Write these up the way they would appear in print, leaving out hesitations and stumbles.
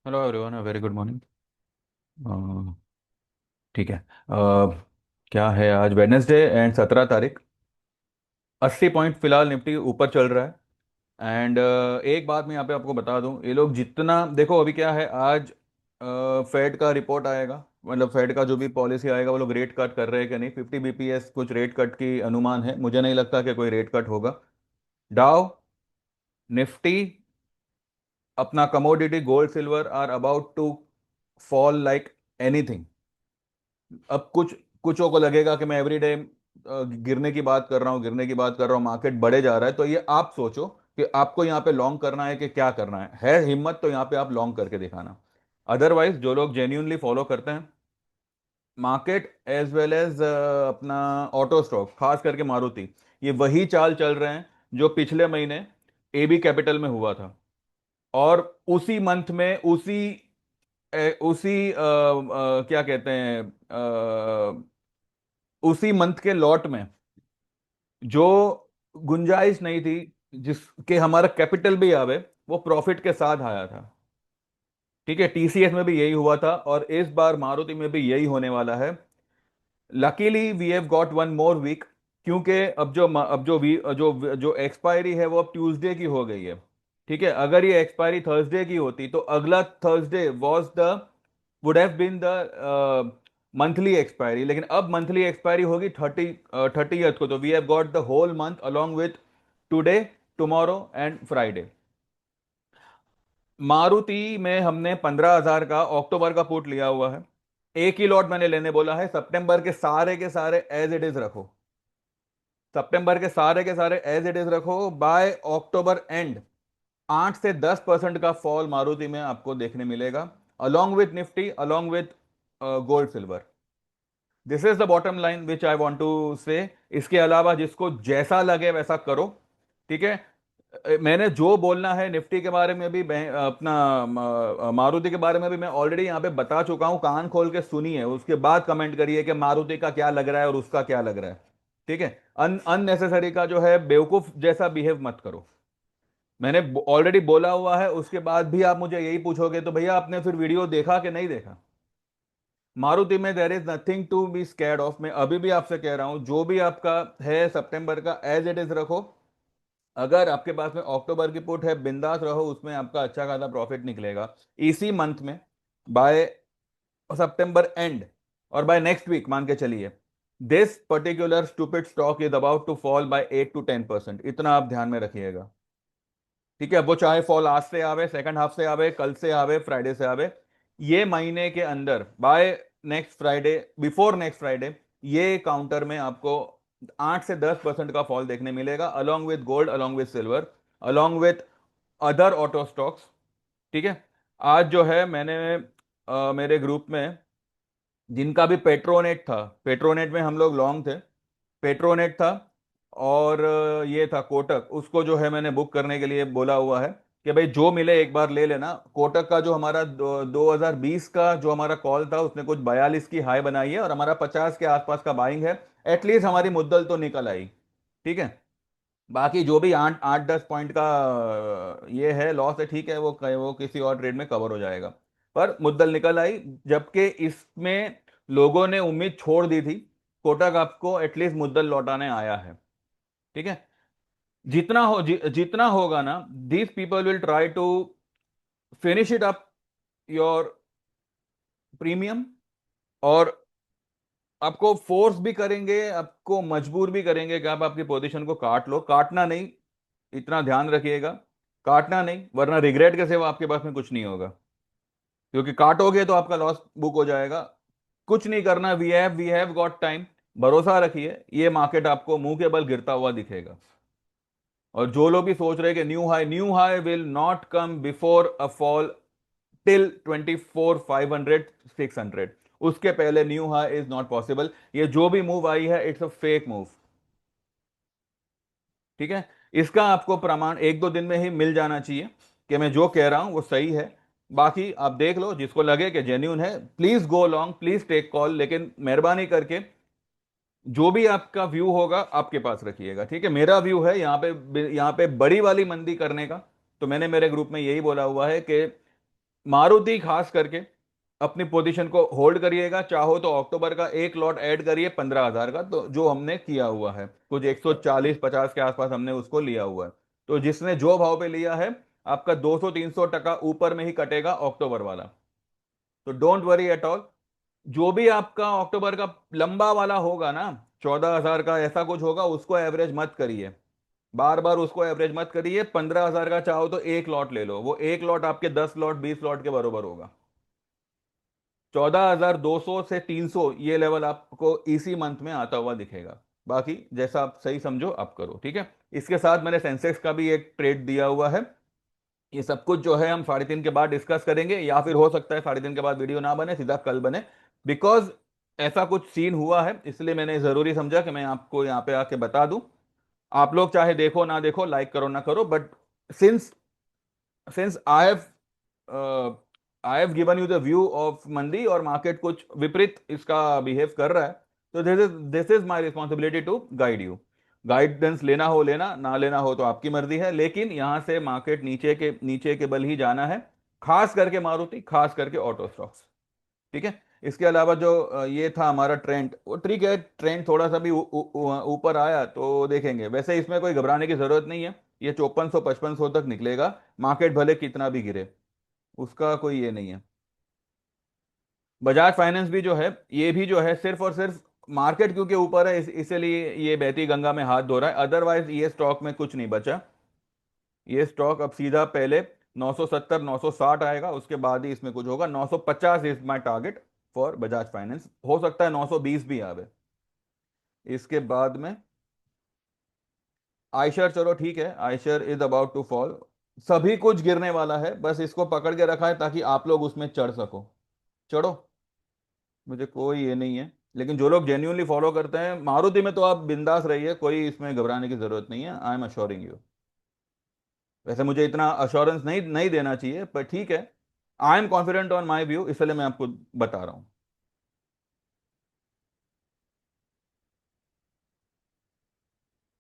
Hello everyone, very good morning. ठीक है। क्या है, आज वेडनेसडे एंड 17 तारीख। 80 पॉइंट फिलहाल निफ्टी ऊपर चल रहा है। एंड एक बात मैं यहाँ पे आपको बता दूं, ये लोग जितना देखो, अभी क्या है आज, फेड का रिपोर्ट आएगा। मतलब फेड का जो भी पॉलिसी आएगा, वो लोग रेट कट कर रहे हैं कि नहीं। 50 बीपीएस कुछ रेट कट की अनुमान है, मुझे नहीं लगता कि कोई रेट कट होगा। डाउ, निफ्टी, अपना commodity gold silver are about to fall like anything. अब कुछों को लगेगा कि मैं एवरीडे गिरने की बात कर रहा हूँ, गिरने की बात कर रहा हूँ, मार्केट बढ़े जा रहा है। तो ये आप सोचो कि आपको यहाँ पे लॉन्ग करना है कि क्या करना है हिम्मत तो यहाँ पे आप लॉन्ग करके दिखाना। अदरवाइज जो लोग जेन्यूनली फॉलो करते हैं मार्केट एज वेल एज अपना ऑटो स्टॉक, खास करके मारुति, ये वही चाल चल रहे हैं जो पिछले महीने एबी कैपिटल में हुआ था। और उसी मंथ में क्या कहते हैं, उसी मंथ के लॉट में जो गुंजाइश नहीं थी जिसके हमारा कैपिटल भी आवे, वो प्रॉफिट के साथ आया था। ठीक है, टीसीएस में भी यही हुआ था और इस बार मारुति में भी यही होने वाला है। Luckily we have got one more week, क्योंकि अब जो एक्सपायरी है वो अब ट्यूसडे की हो गई है। ठीक है, अगर ये एक्सपायरी थर्सडे की होती तो अगला Thursday was the would have been the monthly expiry, लेकिन अब मंथली एक्सपायरी होगी 30th को। तो we have got the whole month along with today, tomorrow and Friday. Maruti में हमने 15,000 का अक्टूबर का पुट लिया हुआ है। एक ही लॉट मैंने लेने बोला है, सितंबर के सारे एज इट इज रखो। सितंबर के सारे एज इट इज रखो। बाय अक्टूबर एंड 8 से 10% का फॉल मारुति में आपको देखने मिलेगा, along with Nifty, along with gold silver. This is the bottom line which I want to say. इसके अलावा जिसको जैसा लगे वैसा करो। ठीक है। मैंने जो बोलना है निफ्टी के बारे में भी, अपना मारुति के बारे में भी मैं ऑलरेडी यहाँ पे बता चुका हूँ। कान खोल के सुनिए, उसके बाद कमेंट करिए कि मारुति का क्या लग रहा है और उसका क्या लग रहा है। ठीक है। अननेसेसरी का जो है बेवकूफ जैसा बिहेव मत करो। मैंने ऑलरेडी बोला हुआ है, उसके बाद भी आप मुझे यही पूछोगे तो भैया आपने फिर वीडियो देखा कि नहीं देखा। मारुति में there is nothing to be scared of. मैं अभी भी आपसे कह रहा हूं, जो भी आपका है सितंबर का एज इट इज रखो। अगर आपके पास में अक्टूबर की पुट है, बिंदास रहो, उसमें आपका अच्छा खासा प्रॉफिट निकलेगा इसी मंथ में, बाय सितंबर एंड। और बाय नेक्स्ट वीक मान के चलिए, this particular stupid stock is about to fall by 8 to 10%। इतना आप ध्यान में रखिएगा। ठीक है, वो चाहे फॉल आज से आवे, सेकंड हाफ से आवे, कल से आवे, फ्राइडे से आवे, ये महीने के अंदर by next Friday, before next Friday, ये काउंटर में आपको 8 से 10% का फॉल देखने मिलेगा, along with gold, along with silver, along with other auto stocks. ठीक है। आज जो है मैंने मेरे ग्रुप में जिनका भी पेट्रोनेट था, पेट्रोनेट में हम लोग लॉन्ग थे, पेट्रोनेट था, और ये था कोटक, उसको जो है मैंने बुक करने के लिए बोला हुआ है कि भाई जो मिले एक बार ले लेना। कोटक का जो हमारा 2020 का जो हमारा कॉल था, उसने कुछ 42 की हाई बनाई है और हमारा 50 के आसपास का बाइंग है। एटलीस्ट हमारी मुद्दल तो निकल आई। ठीक है। बाकी जो भी 8-10 पॉइंट का ये है लॉस है, ठीक है, वो किसी और ट्रेड में कवर हो जाएगा। पर मुद्दल निकल आई, जबकि इसमें लोगों ने उम्मीद छोड़ दी थी। कोटक आपको एटलीस्ट मुद्दल लौटाने आया है। ठीक है। जितना होगा ना, these people will try to finish it up your premium, और आपको फोर्स भी करेंगे, आपको मजबूर भी करेंगे कि आप आपकी पोजीशन को काट लो। काटना नहीं, इतना ध्यान रखिएगा, काटना नहीं, वरना रिग्रेट के सिवा आपके पास में कुछ नहीं होगा। क्योंकि काटोगे तो आपका लॉस बुक हो जाएगा। कुछ नहीं करना, वी हैव गॉट टाइम। भरोसा रखिए, ये मार्केट आपको मुंह के बल गिरता हुआ दिखेगा। और जो लोग भी सोच रहे हैं कि new high will not come before a fall till 24,500 600, उसके पहले new high is not possible. ये जो भी मूव आई है, इट्स अ फेक मूव। ठीक है। इसका आपको प्रमाण 1-2 दिन में ही मिल जाना चाहिए कि मैं जो कह रहा हूं वो सही है। बाकी आप देख लो, जिसको लगे कि जेन्यून है, please go long, please take call, लेकिन मेहरबानी करके जो भी आपका व्यू होगा आपके पास रखिएगा। ठीक है। मेरा व्यू है यहाँ पे बड़ी वाली मंदी करने का। तो मैंने मेरे ग्रुप में यही बोला हुआ है कि मारुति खास करके अपनी पोजीशन को होल्ड करिएगा, चाहो तो अक्टूबर का एक लॉट ऐड करिए 15,000 का, तो जो हमने किया हुआ है कुछ 140-50 के आसपास हमने उसको लिया हुआ है। तो जिसने जो भाव पे लिया है, आपका 200-300 टका ऊपर में ही कटेगा अक्टूबर वाला। तो डोंट वरी एट ऑल। जो भी आपका अक्टूबर का लंबा वाला होगा ना, 14,000 का ऐसा कुछ होगा, उसको एवरेज मत करिए, बार बार उसको एवरेज मत करिए। 15,000 का चाहो तो एक लॉट ले लो, वो एक लॉट आपके 10 लॉट 20 लॉट के बराबर होगा। 14,200 से 300 ये लेवल आपको इसी मंथ में आता हुआ दिखेगा। बाकी जैसा आप सही समझो आप करो, ठीक है। इसके साथ मैंने सेंसेक्स का भी एक ट्रेड दिया हुआ है। ये सब कुछ जो है हम 3:30 के बाद डिस्कस करेंगे, या फिर हो सकता है 3:30 के बाद वीडियो ना बने, सीधा कल बने। बिकॉज ऐसा कुछ सीन हुआ है, इसलिए मैंने जरूरी समझा कि मैं आपको यहाँ पे आके बता दूं। आप लोग चाहे देखो ना देखो, लाइक करो ना करो, but since since I have given you the view of मंदी, और मार्केट कुछ विपरीत इसका बिहेव कर रहा है, तो this is my responsibility to guide you. Guidance लेना हो लेना, ना लेना हो तो आपकी मर्जी है, लेकिन यहां से मार्केट नीचे के बल ही जाना है, खास करके मारुति, खास करके ऑटो स्टॉक्स, ठीक है। इसके अलावा जो ये था हमारा ट्रेंड, वो ठीक है, ट्रेंड थोड़ा सा भी ऊपर आया तो देखेंगे। वैसे इसमें कोई घबराने की जरूरत नहीं है, ये 5400-5500 तक निकलेगा, मार्केट भले कितना भी गिरे, उसका कोई ये नहीं है। बजाज फाइनेंस भी जो है, ये भी जो है सिर्फ और सिर्फ मार्केट क्योंकि ऊपर है, इसलिए ये बहती गंगा में हाथ धो रहा है, अदरवाइज ये स्टॉक में कुछ नहीं बचा। ये स्टॉक अब सीधा पहले 970 960 आएगा, उसके बाद ही इसमें कुछ होगा। 950 is my target for Bajaj finance, हो सकता है 920 भी आवे। इसके बाद में आयशर, चलो ठीक है, Eicher is about to fall, सभी कुछ गिरने वाला है, बस इसको पकड़ के रखा है ताकि आप लोग उसमें चढ़ सको। चढ़ो, मुझे कोई ये नहीं है। लेकिन जो लोग जेन्यूनली फॉलो करते हैं मारुति में, तो आप बिंदास रहिए, कोई इसमें घबराने की जरूरत नहीं है, आई एम अश्योरिंग यू। वैसे मुझे इतना अश्योरेंस नहीं नहीं देना चाहिए, पर ठीक है, I am confident on my view, इसलिए मैं आपको बता रहा हूं।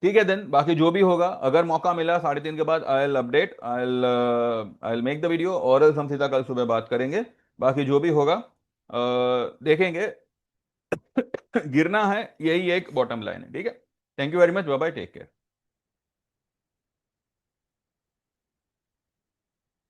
ठीक है देन, बाकी जो भी होगा, अगर मौका मिला 3:30 के बाद, I L update, I L make the video, और else हम सीधा कल सुबह बात करेंगे। बाकी जो भी होगा देखेंगे। गिरना है, यही एक बॉटम लाइन है, ठीक है। Thank you very much, bye bye, take care.